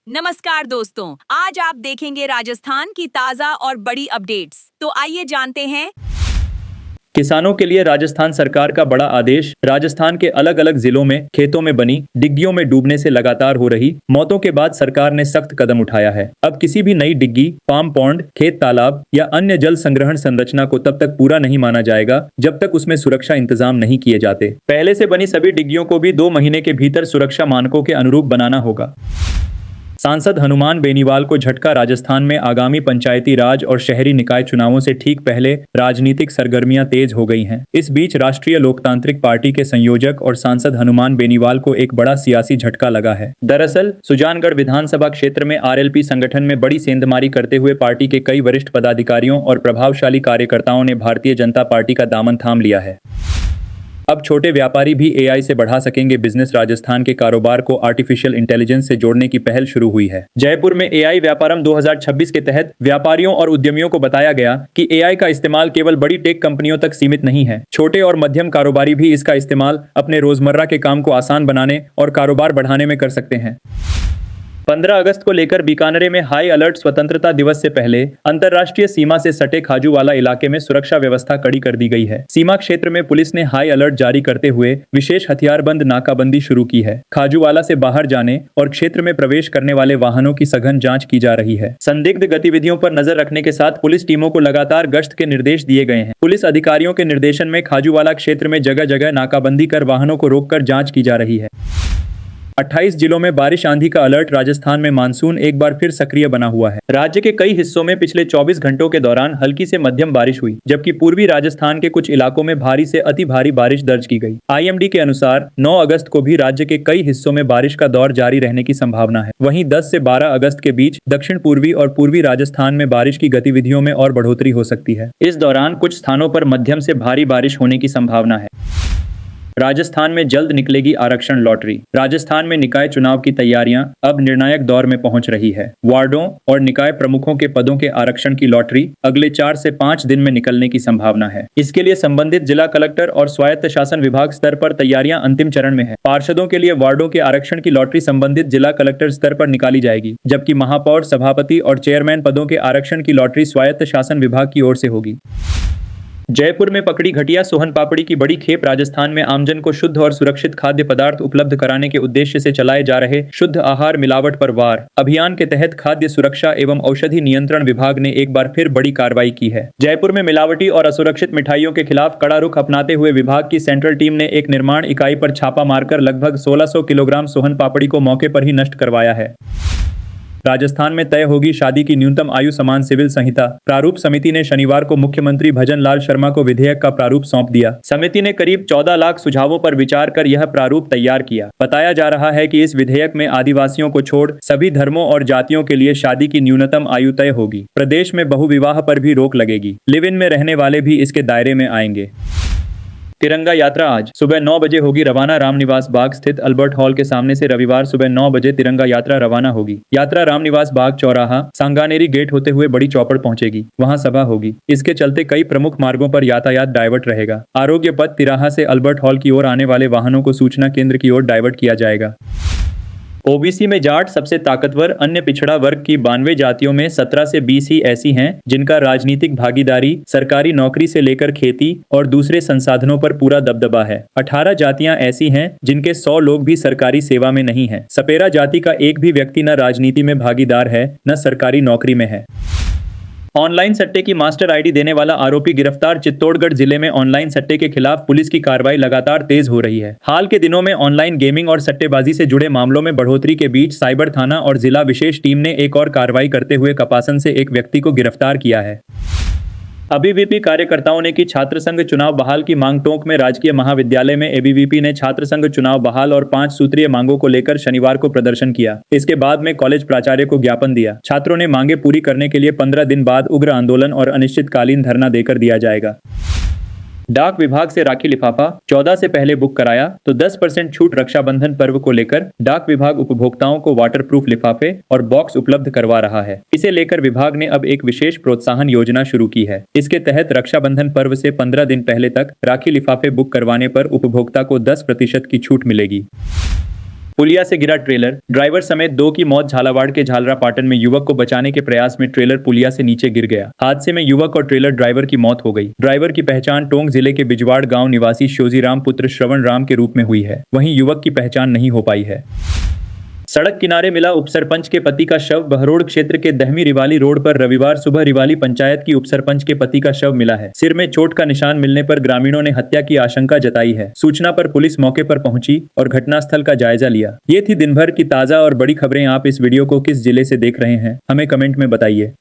नमस्कार दोस्तों, आज आप देखेंगे राजस्थान की ताजा और बड़ी अपडेट्स। तो आइए जानते हैं। किसानों के लिए राजस्थान सरकार का बड़ा आदेश। राजस्थान के अलग अलग जिलों में खेतों में बनी डिग्गियों में डूबने से लगातार हो रही मौतों के बाद सरकार ने सख्त कदम उठाया है। अब किसी भी नई डिग्गी, फार्म पॉन्ड, खेत तालाब या अन्य जल संग्रहण संरचना को तब तक पूरा नहीं माना जाएगा जब तक उसमें सुरक्षा इंतजाम नहीं किए जाते। पहले से बनी सभी डिग्गियों को भी 2 महीने के भीतर सुरक्षा मानकों के अनुरूप बनाना होगा। सांसद हनुमान बेनीवाल को झटका। राजस्थान में आगामी पंचायती राज और शहरी निकाय चुनावों से ठीक पहले राजनीतिक सरगर्मियां तेज हो गई हैं। इस बीच राष्ट्रीय लोकतांत्रिक पार्टी के संयोजक और सांसद हनुमान बेनीवाल को एक बड़ा सियासी झटका लगा है। दरअसल सुजानगढ़ विधानसभा क्षेत्र में आरएलपी संगठन में बड़ी सेंधमारी करते हुए पार्टी के कई वरिष्ठ पदाधिकारियों और प्रभावशाली कार्यकर्ताओं ने भारतीय जनता पार्टी का दामन थाम लिया है। अब छोटे व्यापारी भी एआई से बढ़ा सकेंगे बिजनेस। राजस्थान के कारोबार को आर्टिफिशियल इंटेलिजेंस से जोड़ने की पहल शुरू हुई है। जयपुर में एआई व्यापारम 2026 के तहत व्यापारियों और उद्यमियों को बताया गया कि एआई का इस्तेमाल केवल बड़ी टेक कंपनियों तक सीमित नहीं है। छोटे और मध्यम कारोबारी भी इसका इस्तेमाल अपने रोजमर्रा के काम को आसान बनाने और कारोबार बढ़ाने में कर सकते हैं। 15 अगस्त को लेकर बीकानेर में हाई अलर्ट। स्वतंत्रता दिवस से पहले अंतर्राष्ट्रीय सीमा से सटे खाजूवाला इलाके में सुरक्षा व्यवस्था कड़ी कर दी गई है। सीमा क्षेत्र में पुलिस ने हाई अलर्ट जारी करते हुए विशेष हथियारबंद नाकाबंदी शुरू की है। खाजूवाला से बाहर जाने और क्षेत्र में प्रवेश करने वाले वाहनों की सघन जांच की जा रही है। संदिग्ध गतिविधियों पर नजर रखने के साथ पुलिस टीमों को लगातार गश्त के निर्देश दिए गए हैं। पुलिस अधिकारियों के निर्देशन में खाजूवाला क्षेत्र में जगह जगह नाकाबंदी कर वाहनों को रोककर जांच की जा रही है। 28 जिलों में बारिश आंधी का अलर्ट। राजस्थान में मानसून एक बार फिर सक्रिय बना हुआ है। राज्य के कई हिस्सों में पिछले 24 घंटों के दौरान हल्की से मध्यम बारिश हुई, जबकि पूर्वी राजस्थान के कुछ इलाकों में भारी से अति भारी बारिश दर्ज की गई। आईएमडी के अनुसार 9 अगस्त को भी राज्य के कई हिस्सों में बारिश का दौर जारी रहने की संभावना है। वहीं 10 से 12 अगस्त के बीच दक्षिण पूर्वी और पूर्वी राजस्थान में बारिश की गतिविधियों में और बढ़ोतरी हो सकती है। इस दौरान कुछ स्थानों पर मध्यम से भारी बारिश होने की संभावना है। राजस्थान में जल्द निकलेगी आरक्षण लॉटरी। राजस्थान में निकाय चुनाव की तैयारियां अब निर्णायक दौर में पहुंच रही है। वार्डों और निकाय प्रमुखों के पदों के आरक्षण की लॉटरी अगले 4 से 5 दिन में निकलने की संभावना है। इसके लिए संबंधित जिला कलेक्टर और स्वायत्त शासन विभाग स्तर पर तैयारियां अंतिम चरण में है। पार्षदों के लिए वार्डों के आरक्षण की लॉटरी संबंधित जिला कलेक्टर स्तर पर निकाली जाएगी, जबकि महापौर, सभापति और चेयरमैन पदों के आरक्षण की लॉटरी स्वायत्त शासन विभाग की ओर से होगी। जयपुर में पकड़ी घटिया सोहन पापड़ी की बड़ी खेप। राजस्थान में आमजन को शुद्ध और सुरक्षित खाद्य पदार्थ उपलब्ध कराने के उद्देश्य से चलाए जा रहे शुद्ध आहार मिलावट पर वार अभियान के तहत खाद्य सुरक्षा एवं औषधि नियंत्रण विभाग ने एक बार फिर बड़ी कार्रवाई की है। जयपुर में मिलावटी और असुरक्षित मिठाइयों के खिलाफ कड़ा रुख अपनाते हुए विभाग की सेंट्रल टीम ने एक निर्माण इकाई पर छापा मारकर लगभग 1600 किलोग्राम सोहन पापड़ी को मौके पर ही नष्ट करवाया है। राजस्थान में तय होगी शादी की न्यूनतम आयु समान सिविल संहिता। प्रारूप समिति ने शनिवार को मुख्यमंत्री भजन लाल शर्मा को विधेयक का प्रारूप सौंप दिया। समिति ने करीब 14 लाख सुझावों पर विचार कर यह प्रारूप तैयार किया। बताया जा रहा है कि इस विधेयक में आदिवासियों को छोड़ सभी धर्मों और जातियों के लिए शादी की न्यूनतम आयु तय होगी। प्रदेश में बहुविवाह पर भी रोक लगेगी। लिव इन में रहने वाले भी इसके दायरे में आएंगे। तिरंगा यात्रा आज सुबह 9 बजे होगी रवाना। रामनिवास बाग स्थित अल्बर्ट हॉल के सामने से रविवार सुबह 9 बजे तिरंगा यात्रा रवाना होगी। यात्रा रामनिवास बाग चौराहा, सांगानेरी गेट होते हुए बड़ी चौपड़ पहुंचेगी। वहां सभा होगी। इसके चलते कई प्रमुख मार्गों पर यातायात डाइवर्ट रहेगा। आरोग्य पथ तिराहा से अल्बर्ट हॉल की ओर आने वाले वाहनों को सूचना केंद्र की ओर डाइवर्ट किया जाएगा। ओबीसी में जाट सबसे ताकतवर। अन्य पिछड़ा वर्ग की 92 जातियों में 17 से 20 ही ऐसी हैं जिनका राजनीतिक भागीदारी, सरकारी नौकरी से लेकर खेती और दूसरे संसाधनों पर पूरा दबदबा है। 18 जातियां ऐसी हैं जिनके 100 लोग भी सरकारी सेवा में नहीं हैं। सपेरा जाति का एक भी व्यक्ति न राजनीति में भागीदार है, न सरकारी नौकरी में है। ऑनलाइन सट्टे की मास्टर आईडी देने वाला आरोपी गिरफ्तार। चित्तौड़गढ़ जिले में ऑनलाइन सट्टे के खिलाफ पुलिस की कार्रवाई लगातार तेज हो रही है। हाल के दिनों में ऑनलाइन गेमिंग और सट्टेबाजी से जुड़े मामलों में बढ़ोतरी के बीच साइबर थाना और जिला विशेष टीम ने एक और कार्रवाई करते हुए कपासन से एक व्यक्ति को गिरफ्तार किया है। एबीवीपी कार्यकर्ताओं ने की छात्र संघ चुनाव बहाल की मांग। टोंक में राजकीय महाविद्यालय में एबीवीपी ने छात्र संघ चुनाव बहाल और 5 सूत्रीय मांगों को लेकर शनिवार को प्रदर्शन किया। इसके बाद में कॉलेज प्राचार्य को ज्ञापन दिया। छात्रों ने मांगे पूरी करने के लिए 15 दिन बाद उग्र आंदोलन और अनिश्चितकालीन धरना देकर दिया जाएगा। डाक विभाग से राखी लिफाफा 14 से पहले बुक कराया तो 10% छूट। रक्षाबंधन पर्व को लेकर डाक विभाग उपभोक्ताओं को वाटरप्रूफ लिफाफे और बॉक्स उपलब्ध करवा रहा है। इसे लेकर विभाग ने अब एक विशेष प्रोत्साहन योजना शुरू की है। इसके तहत रक्षाबंधन पर्व से 15 दिन पहले तक राखी लिफाफे बुक करवाने पर उपभोक्ता को 10% की छूट मिलेगी। पुलिया से गिरा ट्रेलर, ड्राइवर समेत 2 की मौत। झालावाड़ के झालरा पाटन में युवक को बचाने के प्रयास में ट्रेलर पुलिया से नीचे गिर गया। हादसे में युवक और ट्रेलर ड्राइवर की मौत हो गई। ड्राइवर की पहचान टोंक जिले के बिजवाड़ गांव निवासी शोजीराम पुत्र श्रवण राम के रूप में हुई है। वहीं युवक की पहचान नहीं हो पाई है। सड़क किनारे मिला उपसरपंच के पति का शव। बहरोड क्षेत्र के दहमी रिवाली रोड पर रविवार सुबह रिवाली पंचायत की उपसरपंच के पति का शव मिला है। सिर में चोट का निशान मिलने पर ग्रामीणों ने हत्या की आशंका जताई है। सूचना पर पुलिस मौके पर पहुंची और घटनास्थल का जायजा लिया। ये थी दिन भर की ताजा और बड़ी खबरें। आप इस वीडियो को किस जिले से देख रहे हैं, हमें कमेंट में बताइए।